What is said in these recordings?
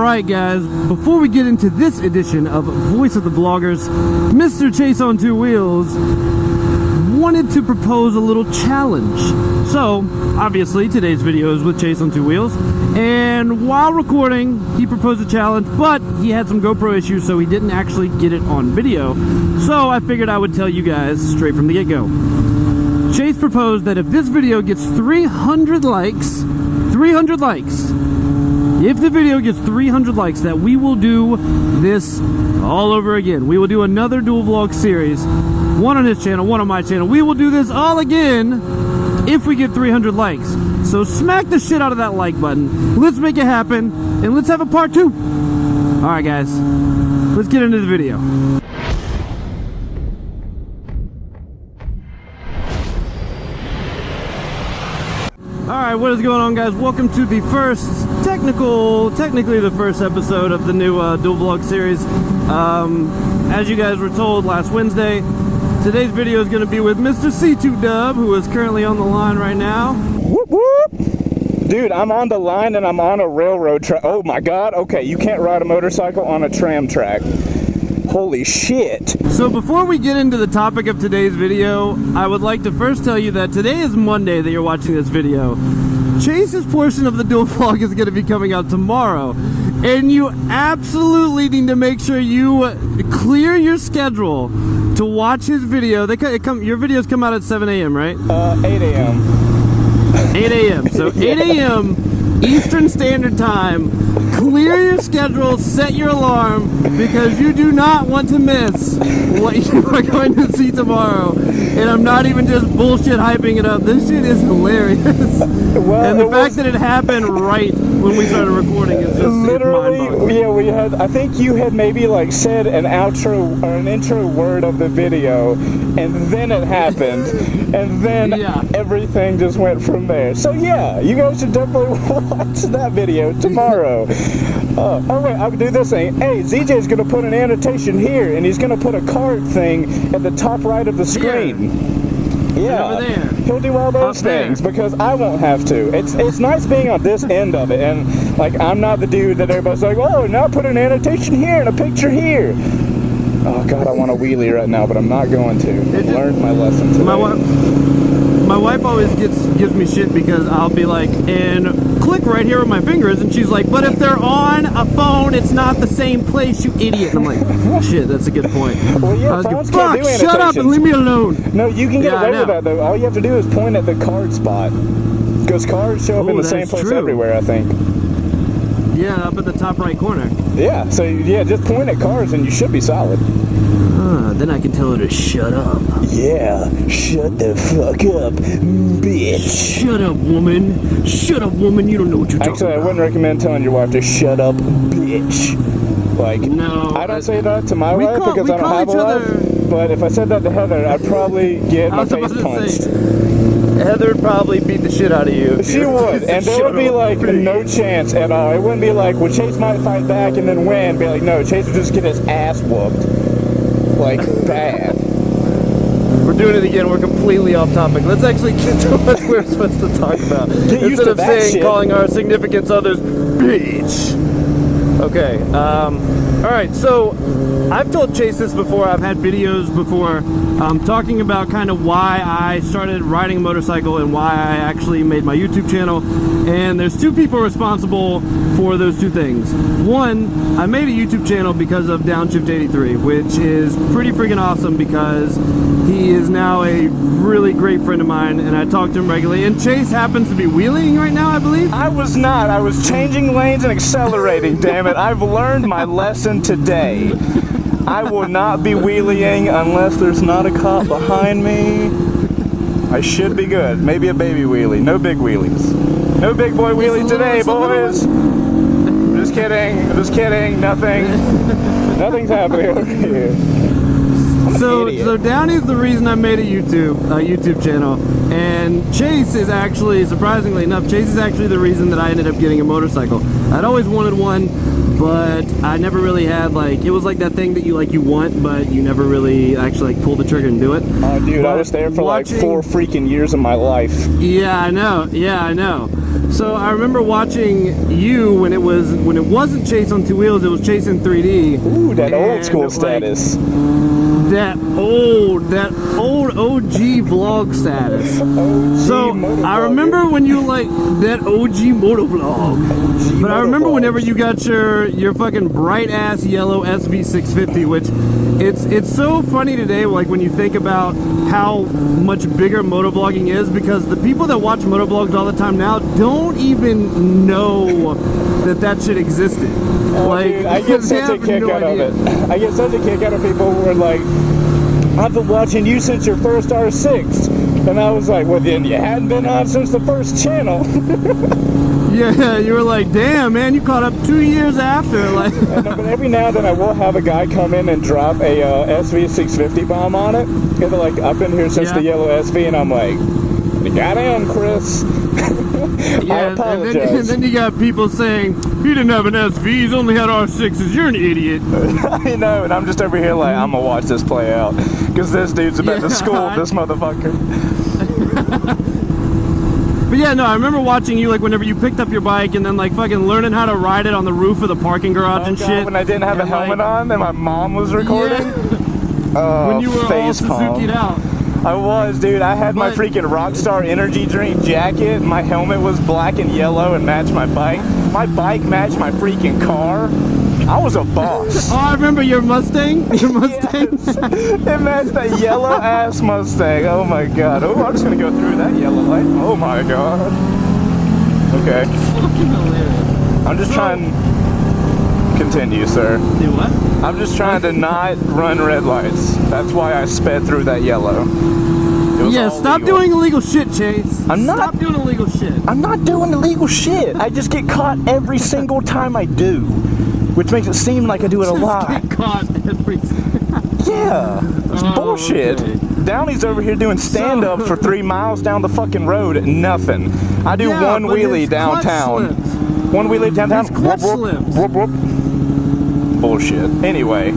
Alright guys, before we get into this edition of Voice of the Vloggers, Mr. Chase on Two Wheels wanted to propose a little challenge. So, obviously today's video is with Chase on Two Wheels, and while recording, he proposed a challenge, but he had some GoPro issues, so he didn't actually get it on video. So I figured I would tell you guys straight from the get-go. Chase proposed that if this video gets 300 likes, if the video gets 300 likes, that we will do this all over again. We will do another dual vlog series, one on his channel, one on my channel. We will do this all again if we get 300 likes. So smack the shit out of that like button. Let's make it happen, and let's have a part 2. Alright guys, let's get into the video. Alright, what is going on guys? Welcome to the first, technically the first episode of the new dual vlog series. As you guys were told last Wednesday, today's video is going to be with Mr. C2 Dub, who is currently on the line right now. Whoop whoop! Dude, I'm on the line and I'm on a railroad track. Oh my god, okay, you can't ride a motorcycle on a tram track. Holy shit. So before we get into the topic of today's video, I would like to first tell you that today is Monday that you're watching this video. Chase's portion of the dual vlog is going to be coming out tomorrow, and you absolutely need to make sure you clear your schedule to watch his video. Your videos come out at 7 a.m., right? 8 a.m. 8 a.m. So 8 a.m. Eastern Standard Time. Clear your schedule, set your alarm, because you do not want to miss what you are going to see tomorrow. And I'm not even just bullshit hyping it up. This shit is hilarious. Well, and the fact that it happened right when we started recording is just literally, yeah, we had, I think you had maybe like said an outro or an intro word of the video, and then it happened, and then everything just went from there. So yeah, you guys should definitely watch that video tomorrow. Oh wait, I'll do this thing. Hey, ZJ's gonna put an annotation here, and he's gonna put a card thing at the top right of the screen. Yeah, over there. He'll do all those things because I won't have to. It's nice being on this end of it, and like I'm not the dude that everybody's like, oh, now put an annotation here and a picture here. Oh god, I want a wheelie right now, but I'm not going to. I've learned my lesson today. My wife always gives me shit because I'll be like, and click right here with my fingers, and she's like, but if they're on a phone, it's not the same place, you idiot. And I'm like, shit, that's a good point. Well, yeah, phones can't do annotations. Shut up and leave me alone. No, you can get away with that though. All you have to do is point at the card spot, because cards show up in the same place everywhere, I think. Yeah, up at the top right corner. Yeah, so yeah, just point at cards and you should be solid. Then I can tell her to shut up. Yeah, shut the fuck up, bitch. Shut up, woman. Shut up, woman. You don't know what you're talking about. Actually, I wouldn't recommend telling your wife to shut up, bitch. Like, no, I don't say that to my wife because I don't have a wife. But if I said that to Heather, I'd probably get my face punched. Heather would probably beat the shit out of you. She would, and there would be like no chance at all. It wouldn't be like, well, Chase might fight back and then win. Be like, no, Chase would just get his ass whooped. Like, bad. We're doing it again. We're completely off topic. Let's actually get to what we're supposed to talk about. Instead of saying, calling our significant others, bitch. Okay, alright, so I've told Chase this before. I've had videos before talking about kind of why I started riding a motorcycle and why I actually made my YouTube channel. And there's two people responsible for those two things. One, I made a YouTube channel because of Downshift83, which is pretty freaking awesome because he is now a really great friend of mine, and I talk to him regularly. And Chase happens to be wheeling right now, I believe? I was not. I was changing lanes and accelerating, damn it. I've learned my lesson today. I will not be wheeling unless there's not a cop behind me. I should be good. Maybe a baby wheelie. No big wheelies. No big boy wheelies today, boys. Just kidding. Just kidding. Nothing. Nothing's happening over here. So Downey's the reason I made a YouTube channel, and Chase is actually, surprisingly enough, Chase is actually the reason that I ended up getting a motorcycle. I'd always wanted one, but I never really had, like, it was like that thing that you want, but you never really actually pull the trigger and do it. Oh, dude, I was there for like 4 freaking years of my life. Yeah, I know. Yeah, I know. So I remember watching you when it wasn't Chase on Two Wheels, it was Chase in 3D. Ooh, that old school status. That old OG vlog status. So I remember when you like that OG motovlog. But I remember whenever you got your fucking bright ass yellow SV650, which it's so funny today, like when you think about how much bigger motovlogging is, because the people that watch motovlogs all the time now don't even know that shit existed. Like, dude, I get such a kick out of it. I get such a kick out of people who are like, I've been watching you since your first R6. And I was like, well then you hadn't been on since the first channel. Yeah, you were like, damn man, you caught up 2 years after. Like, but every now and then I will have a guy come in and drop a SV650 bomb on it. And they're like, I've been here since the yellow SV, and I'm like, goddamn, Chris. I apologize. And then you got people saying, he didn't have an SV, he's only had R6s, you're an idiot. I know, and I'm just over here like, I'm gonna watch this play out. Because this dude's about to school this motherfucker. But yeah, no, I remember watching you like whenever you picked up your bike and then like fucking learning how to ride it on the roof of the parking garage and shit. When I didn't have a helmet on and my mom was recording. Yeah. When you were all Suzuki'd out. I was, dude. I had my freaking Rockstar energy drink jacket. My helmet was black and yellow and matched my bike. My bike matched my freaking car. I was a boss. Oh, I remember your Mustang. Your Mustang. Yes. It matched that yellow ass Mustang. Oh my god. Oh, I'm just gonna go through that yellow light. Oh my god. Okay. Fucking hilarious. I'm just trying. Continue, sir. Do what? I'm just trying to not run red lights. That's why I sped through that yellow. Yeah, stop doing illegal shit, Chase. I'm not. Stop doing illegal shit. I'm not doing illegal shit. I just get caught every single time I do, which makes it seem like I do it a lot. Get caught every. Yeah, it's bullshit. Okay. Downey's over here doing stand-ups for 3 miles down the fucking road. Nothing. I do one wheelie downtown. One wheelie downtown. Clutch slips. Whoop, whoop. Bullshit. Anyway.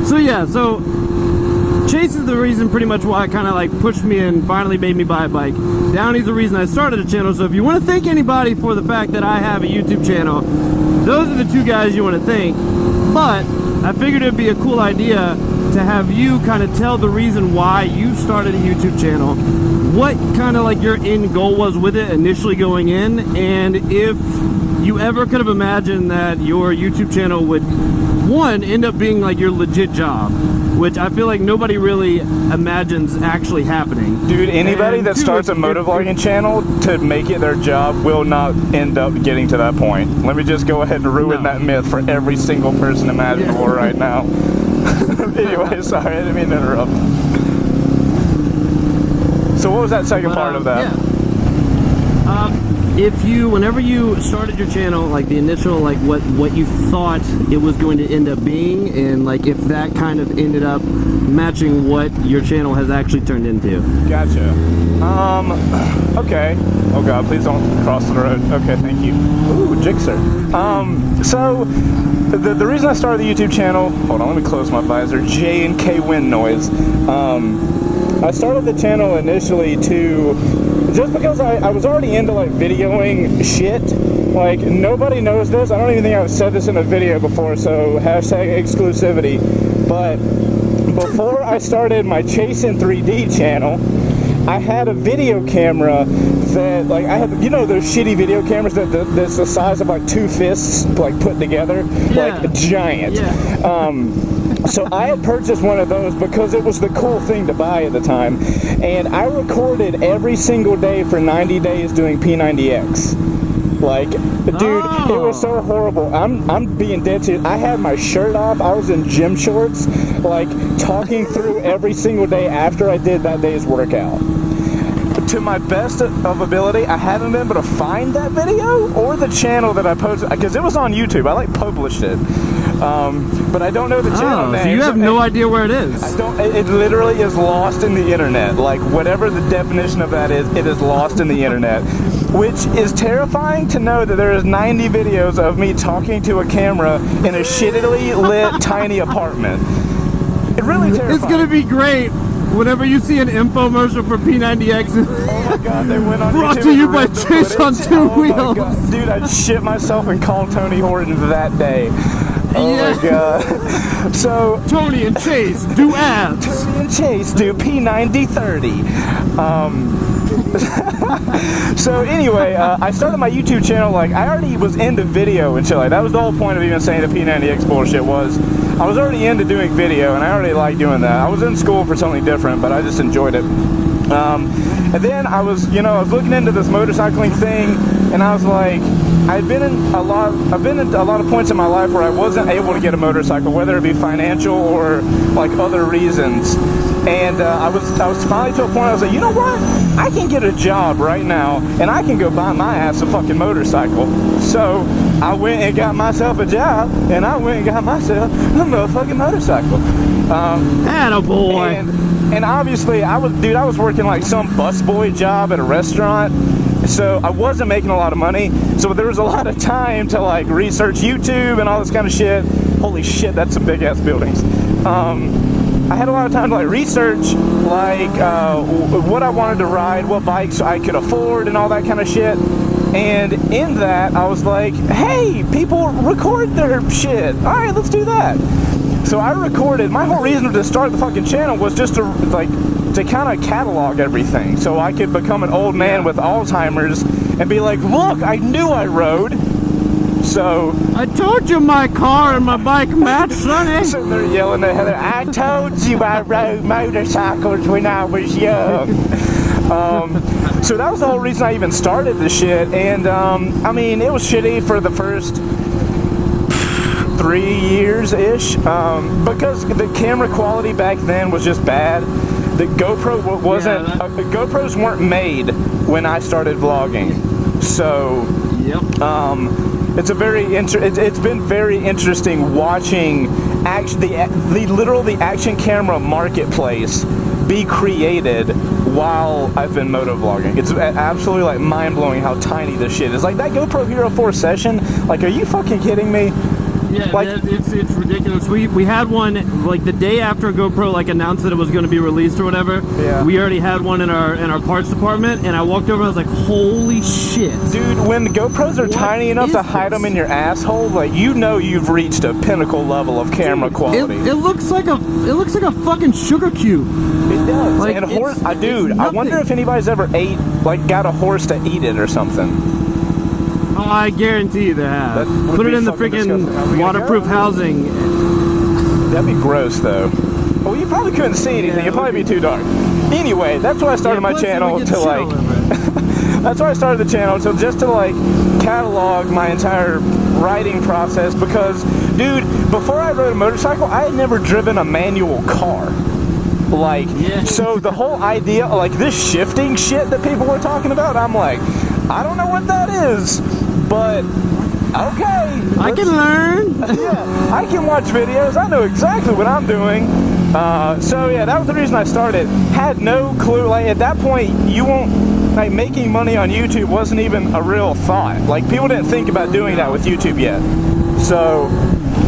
So yeah, so Chase is the reason pretty much why it kind of like pushed me and finally made me buy a bike. Downey's the reason I started a channel. So if you want to thank anybody for the fact that I have a YouTube channel, those are the two guys you want to thank. But I figured it'd be a cool idea to have you kind of tell the reason why you started a YouTube channel, what kind of like your end goal was with it initially going in, and if you ever could have imagined that your YouTube channel would, one, end up being like your legit job, which I feel like nobody really imagines actually happening. Dude, anybody that starts a motovlogging channel to make it their job will not end up getting to that point. Let me just go ahead and ruin that myth for every single person imaginable right now. Anyway, sorry, I didn't mean to interrupt. So what was that second part of that? Whenever you started your channel, like the initial, like what you thought it was going to end up being, and like if that kind of ended up matching what your channel has actually turned into. Gotcha. Okay. Oh god, please don't cross the road. Okay, thank you. Ooh, Jixer. So the reason I started the YouTube channel, hold on, let me close my visor. J and K wind noise. I started the channel initially just because I was already into like videoing shit. Like, nobody knows this. I don't even think I've said this in a video before, so hashtag exclusivity. But before I started my Chase in 3D channel, I had a video camera that, like, I had, you know, those shitty video cameras that's the size of like 2 fists, like put together, like giant. So I had purchased one of those because it was the cool thing to buy at the time, and I recorded every single day for 90 days doing P90X. Like, dude, it was so horrible. I'm being dead serious. I had my shirt off. I was in gym shorts, like, talking through every single day after I did that day's workout. To my best of ability, I haven't been able to find that video or the channel that I posted, because it was on YouTube. I like published it, but I don't know the channel name. So you have no idea where it is. I don't. It literally is lost in the internet. Like, whatever the definition of that is, it is lost in the internet. Which is terrifying to know that there is 90 videos of me talking to a camera in a shittily lit tiny apartment. It really terrifying. It's gonna be great whenever you see an infomercial for P90X, oh my god, they went on brought YouTube to you and by read the Chase on footage. Two Oh Wheels. my god. Dude, I shit myself and called Tony Horton that day. Oh my god. So Tony and Chase do ads. Tony and Chase do P9030. So anyway, I started my YouTube channel, like, I already was into video and shit, like, that was the whole point of even saying the P90X bullshit was, I was already into doing video, and I already liked doing that. I was in school for something different, but I just enjoyed it. And then I was, I was looking into this motorcycling thing, and I was like, I've been in a lot of points in my life where I wasn't able to get a motorcycle, whether it be financial or like other reasons. And I was finally to a point I was like, you know what? I can get a job right now, and I can go buy my ass a fucking motorcycle. So I went and got myself a job, and I went and got myself a motherfucking motorcycle. Attaboy. And obviously, I was working like some busboy job at a restaurant, so I wasn't making a lot of money. So there was a lot of time to like research YouTube and all this kind of shit. Holy shit, that's some big ass buildings. I had a lot of time to like research like what I wanted to ride, what bikes I could afford, and all that kind of shit. And in that, I was like, hey, people record their shit. All right, let's do that. So I recorded. My whole reason to start the fucking channel was just to kind of catalog everything, so I could become an old man with Alzheimer's and be like, look, I knew I rode. So I told you my car and my bike match, sonny. So they're yelling at Heather, I told you I rode motorcycles when I was young. So that was the whole reason I even started this shit. And I mean, it was shitty for the first 3 years-ish, because the camera quality back then was just bad. The GoPro wasn't, the GoPros weren't made when I started vlogging. So, it's been very interesting watching the action camera marketplace be created while I've been motovlogging. It's absolutely like mind-blowing how tiny this shit is. Like that GoPro Hero 4 Session, like, are you fucking kidding me? Yeah, like, it's ridiculous. We had one like the day after GoPro like announced that it was going to be released or whatever. Yeah. We already had one in our parts department, and I walked over and I was like, "Holy shit, dude!" When the GoPros are tiny enough to hide them in your asshole, like you've reached a pinnacle level of camera quality. It looks like a fucking sugar cube. It does. Like, and horse, dude, I wonder if anybody's ever got a horse to eat it or something. Oh, I guarantee you they have. Put it in the freaking waterproof housing. That'd be gross, though. Well, you probably couldn't see anything. It'd probably be too dark. Anyway, that's why I started my channel to like. That's why I started the channel just to like catalog my entire riding process. Because, dude, before I rode a motorcycle, I had never driven a manual car. Like, so the whole idea, like this shifting shit that people were talking about, I'm like, I don't know what that is, but okay. I can learn. Yeah, I can watch videos. I know exactly what I'm doing. So yeah, that was the reason I started. Had no clue. Like at that point, like making money on YouTube wasn't even a real thought. Like people didn't think about doing that with YouTube yet. So.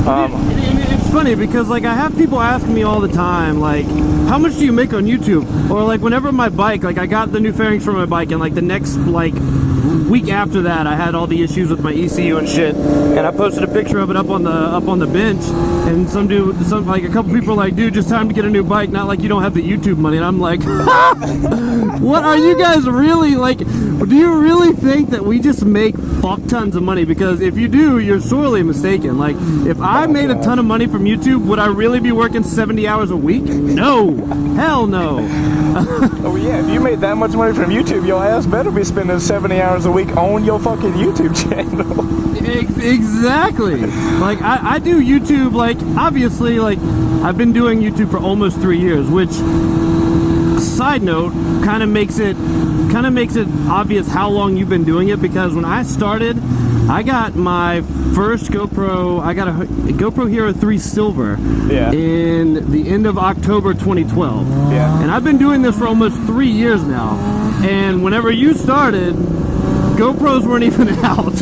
It's funny because like I have people ask me all the time, like, how much do you make on YouTube? Or like whenever my bike, like I got the new fairings for my bike, and like the next like week after that I had all the issues with my ECU and shit, and I posted a picture of it up on the bench, and a couple people are like, dude, just time to get a new bike, not like you don't have the YouTube money. And I'm like, what are you guys really like? Do you really think that we just make fuck tons of money? Because if you do, you're sorely mistaken. Like if I made a ton of money from YouTube, would I really be working 70 hours a week? No, hell no. Oh yeah, if you made that much money from YouTube, your ass better be spending 70 hours a week on your fucking YouTube channel. Exactly. Like I do YouTube, like obviously, like I've been doing YouTube for almost 3 years, which, side note, kind of makes it obvious how long you've been doing it, because when I started, I got my first GoPro, I got a GoPro Hero 3 Silver in the end of October 2012. Yeah. And I've been doing this for almost 3 years now. And whenever you started, GoPros weren't even out.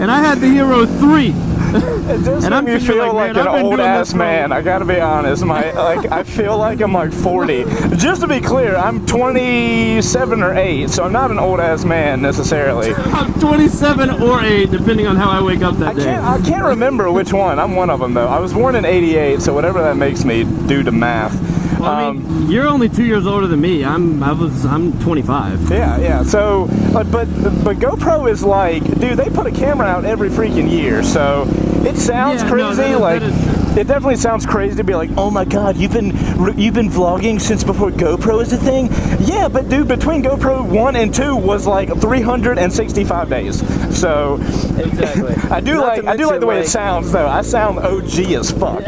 And I had the Hero 3. It does make me feel like an old ass man. I gotta be honest. I feel like I'm like 40. Just to be clear, I'm 27 or 8, so I'm not an old ass man necessarily. I'm 27 or 8, depending on how I wake up that day. I can't remember which one. I'm one of them though. I was born in '88, so whatever that makes me do to math. Well, I mean, you're only 2 years older than me. I'm 25. Yeah. So, but GoPro is like, dude, they put a camera out every freaking year. So it sounds crazy. It definitely sounds crazy to be like, oh my God, you've been vlogging since before GoPro was a thing. Yeah, but dude, between GoPro 1 and 2 was like 365 days. So exactly. I do like the way it sounds though. I sound OG as fuck.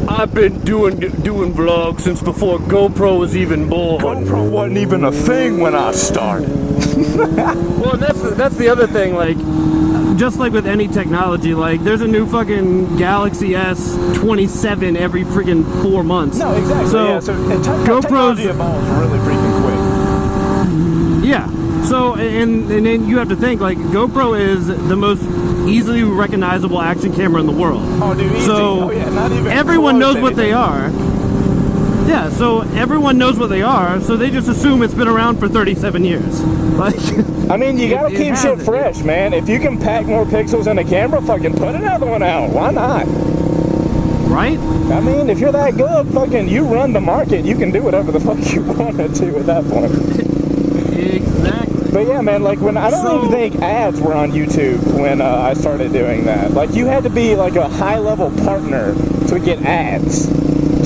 I've been doing vlogs since before GoPro was even born. GoPro wasn't even a thing when I started. Well, that's the other thing, like, just like with any technology, like, there's a new fucking Galaxy S27 every freaking 4 months. No, exactly. So technology evolves really freaking quick. Yeah. So, and then you have to think, like, GoPro is the most easily recognizable action camera in the world. Oh, dude, easy. So, not even everyone knows what they are. Yeah, so everyone knows what they are, so they just assume it's been around for 37 years. Like, I mean, you gotta keep shit fresh, man. If you can pack more pixels in a camera, fucking put another one out. Why not? Right? I mean, if you're that good, fucking you run the market. You can do whatever the fuck you want to do at that point. Exactly. But yeah, man, like I don't even think ads were on YouTube when I started doing that. Like, you had to be like a high-level partner to get ads.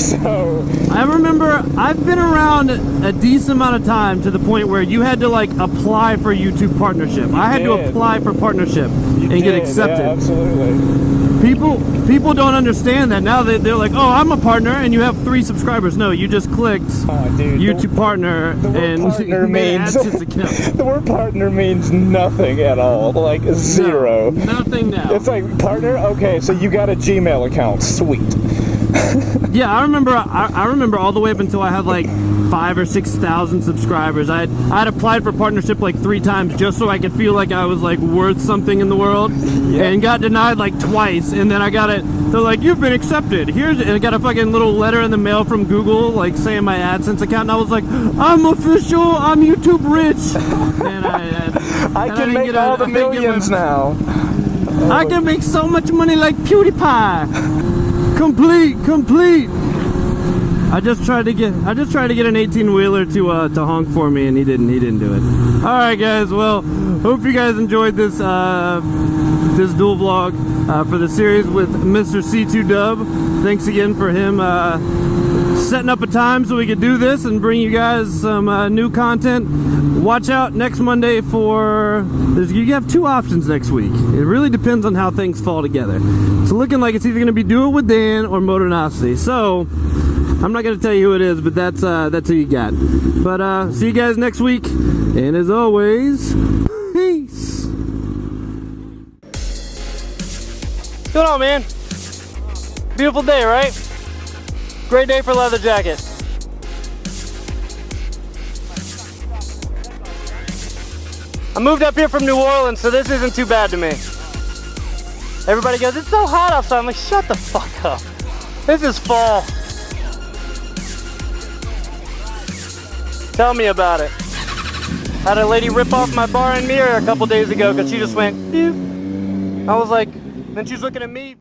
So I remember I've been around a decent amount of time to the point where you had to like apply for YouTube partnership. I had to apply for partnership and get accepted. Yeah, absolutely. People don't understand that now. They're like, oh, I'm a partner and you have 3 subscribers. No, you just clicked YouTube partner and partner means the word partner means nothing at all. Like zero. No, nothing now. It's like, partner, okay, so you got a Gmail account. Sweet. Yeah, I remember all the way up until I had like 5,000 or 6,000 subscribers. I'd applied for partnership like 3 times just so I could feel like I was like worth something in the world, and got denied like twice. And then I got it. They're like, you've been accepted. And I got a fucking little letter in the mail from Google like saying my AdSense account, and I was like, I'm official. I'm YouTube rich. And I can make all the millions now. I can make so much money like PewDiePie. Complete. I just tried to get an 18-wheeler to honk for me, and he didn't do it. All right, guys. Well, hope you guys enjoyed this this dual vlog for the series with Mr. C2 Dub. Thanks again for him setting up a time so we could do this and bring you guys some new content. Watch out next Monday for... You have 2 options next week. It really depends on how things fall together. It's looking like it's either going to be Do It With Dan or Motornosity. So, I'm not going to tell you who it is, but that's who you got. But see you guys next week. And as always, peace. What's going on, man? Beautiful day, right? Great day for leather jacket. I moved up here from New Orleans, so this isn't too bad to me. Everybody goes, it's so hot outside. I'm like, shut the fuck up. This is fall. Tell me about it. Had a lady rip off my bar and mirror a couple days ago because she just went, phew. I was like, then she's looking at me.